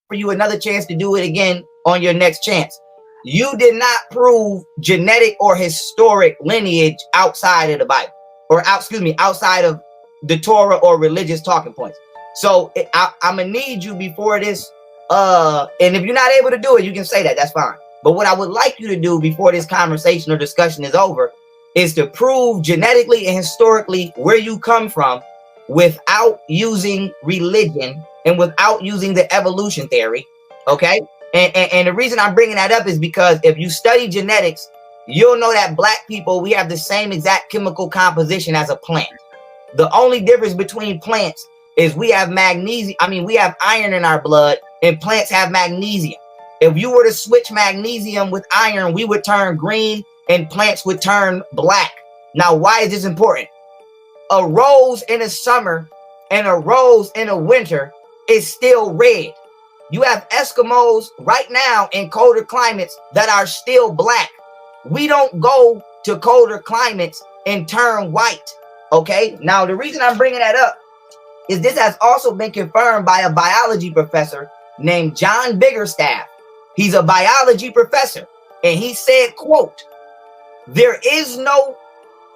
for you another chance to do it again on your next chance. You did not prove genetic or historic lineage outside of the Bible, or outside of the Torah or religious talking points. So I'm gonna need you before this. And if you're not able to do it, you can say that. That's fine. But what I would like you to do before this conversation or discussion is over is to prove genetically and historically where you come from without using religion and without using the evolution theory. Okay. And the reason I'm bringing that up is because if you study genetics, you'll know that black people, we have the same exact chemical composition as a plant. The only difference between plants is we have magnesium. I mean, we have iron in our blood and plants have magnesium. If you were to switch magnesium with iron, we would turn green and plants would turn black. Now, why is this important? A rose in the summer and a rose in the winter is still red. You have Eskimos right now in colder climates that are still black. We don't go to colder climates and turn white. Okay. Now, the reason I'm bringing that up is this has also been confirmed by a biology professor named John Biggerstaff. He's a biology professor, and he said, quote, "There is no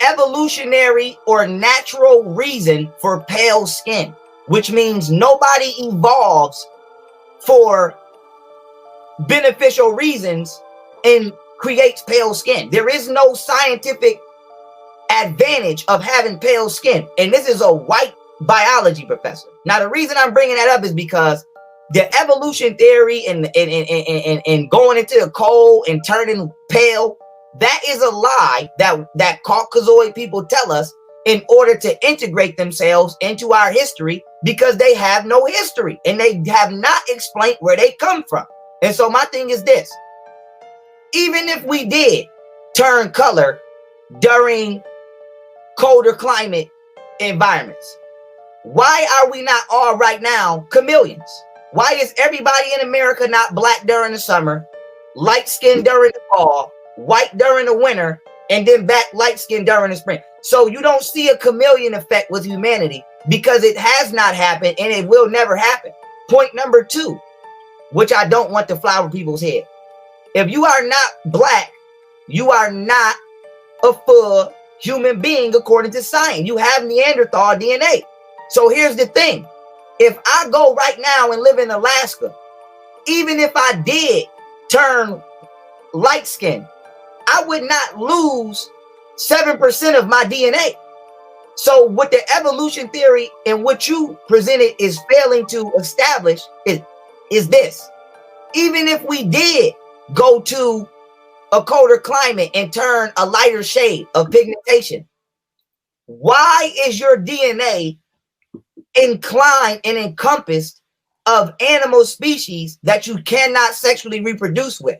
evolutionary or natural reason for pale skin," which means nobody evolves for beneficial reasons and creates pale skin. There is no scientific advantage of having pale skin. And this is a white biology professor. Now, the reason I'm bringing that up is because the evolution theory and going into the cold and turning pale, that is a lie that Caucasoid people tell us in order to integrate themselves into our history, because they have no history and they have not explained where they come from. And so my thing is this: even if we did turn color during colder climate environments, why are we not all right now chameleons? Why is everybody in America not black during the summer, light skinned during the fall, white during the winter, and then back light skinned during the spring? So you don't see a chameleon effect with humanity because it has not happened and it will never happen. Point number two, which I don't want to fly over people's head. If you are not black, you are not a full human being according to science. You have Neanderthal DNA. So here's the thing. If I go right now and live in Alaska, even if I did turn light skin, I would not lose 7% of my DNA. So what the evolution theory and what you presented is failing to establish is this: even if we did go to a colder climate and turn a lighter shade of pigmentation, why is your DNA inclined and encompassed of animal species that you cannot sexually reproduce with?